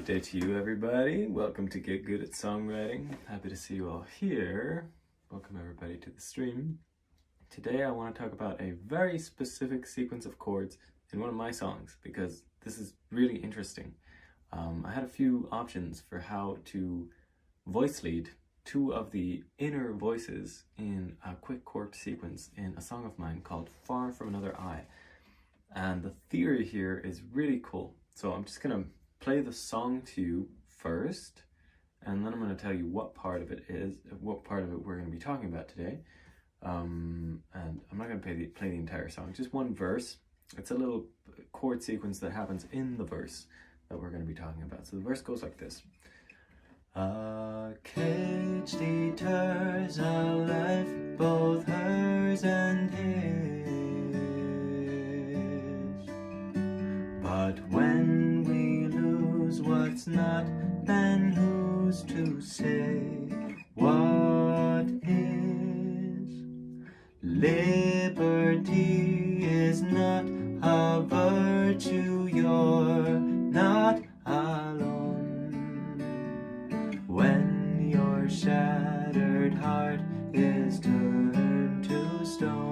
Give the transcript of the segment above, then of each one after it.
Good day to you, everybody. Welcome to Get Good at Songwriting. Happy to see you all here. Welcome everybody to the stream. Today I want to talk about a very specific sequence of chords in one of my songs because this is really interesting. I had a few options for how to voice lead two of the inner voices in a quick chord sequence in a song of mine called Far From Another Eye. And the theory here is really cool. So I'm just going to play the song to you first, and then I'm going to tell you what part of it we're going to be talking about today. And I'm not going to play the entire song, just one verse. It's a little chord sequence that happens in the verse that we're going to be talking about. So the verse goes like this. A cage deters a life, both hers and his. But when we lose what's not, then who's to say what is? Liberty is not a virtue, you're not alone. When your shattered heart is turned to stone.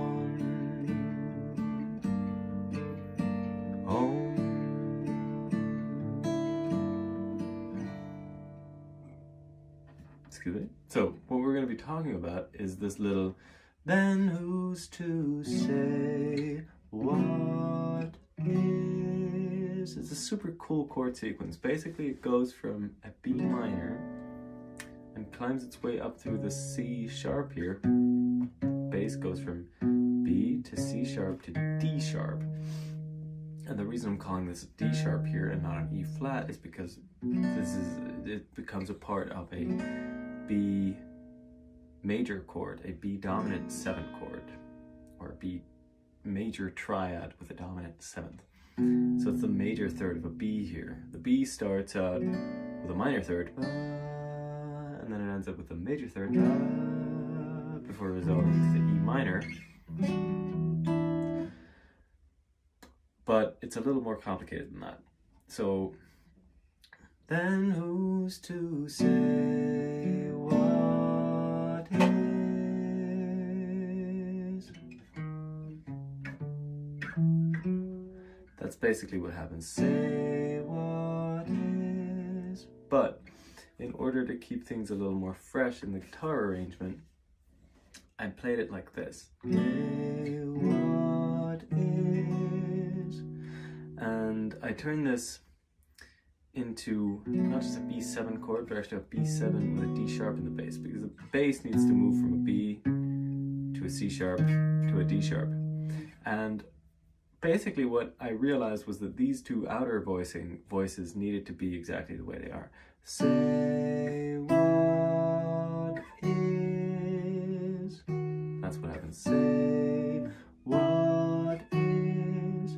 Excuse me. So what we're going to be talking about is this little then who's to say what is. It's a super cool chord sequence. Basically it goes from a B minor and climbs its way up through the C sharp here. Bass goes from B to C sharp to D sharp. And the reason I'm calling this D sharp here and not an E flat is because it becomes a part of a B major chord, a B dominant 7th chord, or a B major triad with a dominant 7th. So it's the major third of a B here. The B starts out with a minor third, and then it ends up with a major third before resolving to the E minor. But it's a little more complicated than that. So then who's to say what is? That's basically what happens. Say what is. But in order to keep things a little more fresh in the guitar arrangement, I played it like this. Say what is. And I turned this into not just a B7 chord, but actually a B7 with a D sharp in the bass, because the bass needs to move from a B to a C sharp to a D sharp. And basically what I realized was that these two outer voices needed to be exactly the way they are. Say what is. That's what happens. Say what is.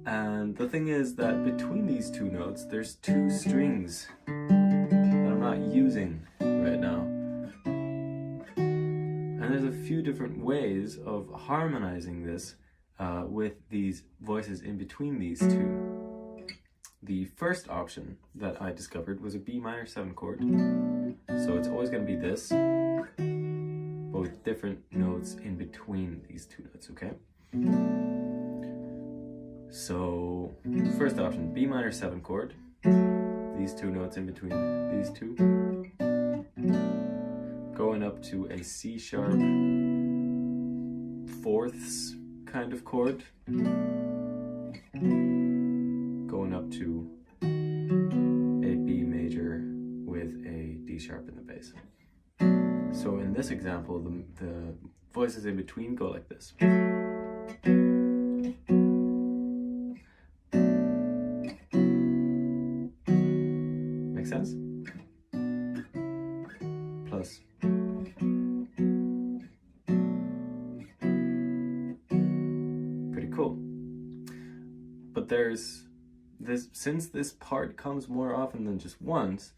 And the thing is that between these two notes, there's two strings that I'm not using right now. And there's a few different ways of harmonizing this with these voices in between these two. The first option that I discovered was a B minor 7 chord. So it's always going to be this, but with different notes in between these two notes, okay? So, first option, B minor 7 chord, these two notes in between these two, going up to a C sharp 4ths kind of chord, going up to a B major with a D sharp in the bass. So in this example, the voices in between go like this. Make sense? Plus. Pretty cool. But there's this, since this part comes more often than just once,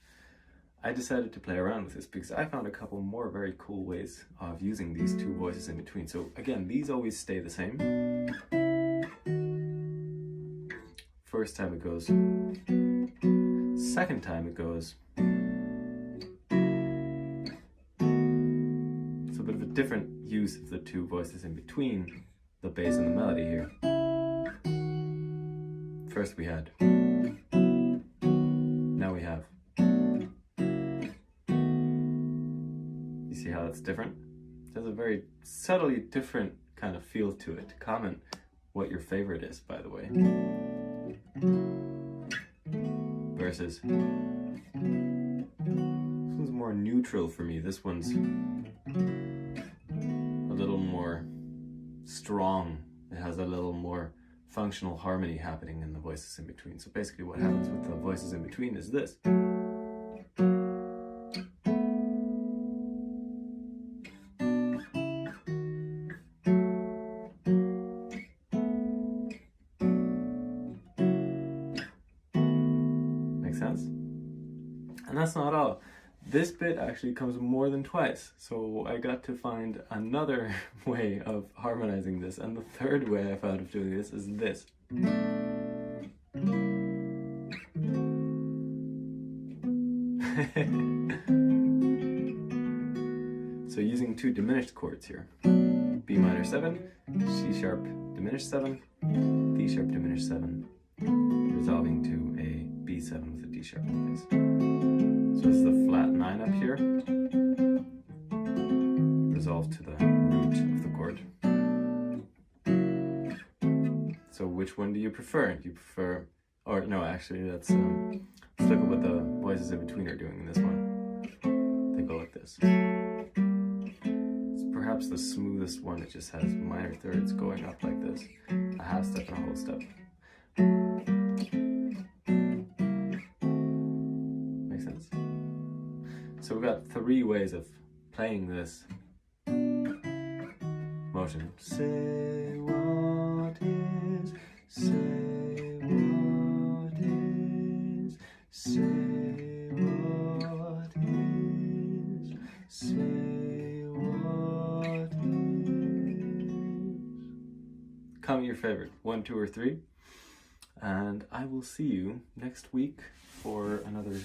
I decided to play around with this because I found a couple more very cool ways of using these two voices in between. So again, these always stay the same. First time it goes second time it goes. It's a bit of a different use of the two voices in between the bass and the melody here. First we had, now we have. You see how that's different? It has a very subtly different kind of feel to it. Comment what your favorite is, by the way. Versus, this one's more neutral for me. This one's a little more strong. It has a little more functional harmony happening in the voices in between. So basically what happens with the voices in between is this. Make sense? And that's not all. This bit actually comes more than twice, so I got to find another way of harmonizing this, and the third way I found of doing this is this. So using two diminished chords here, B minor 7, C sharp diminished 7, D sharp diminished 7, resolving to a B7 with a D sharp in place. So this is the flat 9 up here, resolved to the root of the chord. So which one do you prefer? Do you prefer, or no, actually let's look at what the voices in between are doing in this one. They go like this. It's perhaps the smoothest one. It just has minor thirds going up like this, a half step and a whole step. Make sense? So we've got three ways of playing this motion. Say what is, say what is, say what is, say what is. Comment your favorite, 1, 2, or 3. And I will see you next week for another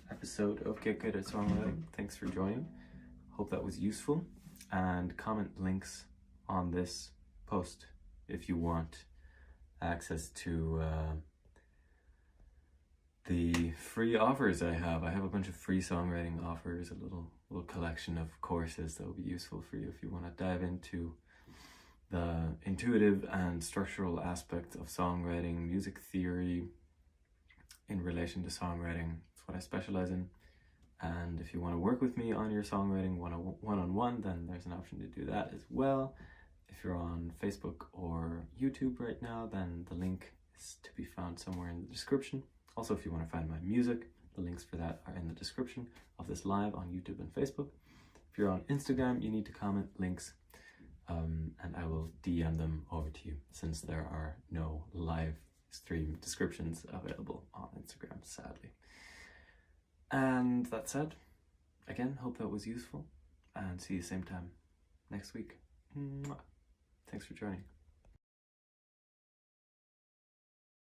episode of Get Good at Songwriting. Thanks for joining. Hope that was useful. And comment links on this post if you want access to the free offers I have. I have a bunch of free songwriting offers, a little collection of courses that will be useful for you if you want to dive into the intuitive and structural aspects of songwriting, music theory in relation to songwriting. That's what I specialize in. And if you want to work with me on your songwriting one-on-one, then there's an option to do that as well. If you're on Facebook or YouTube right now, then the link is to be found somewhere in the description. Also, if you want to find my music, the links for that are in the description of this live on YouTube and Facebook. If you're on Instagram, you need to comment links, and I will DM them over to you, since there are no live stream descriptions available on Instagram, sadly. And that said, again, hope that was useful, and see you same time next week. Mwah. Thanks for joining.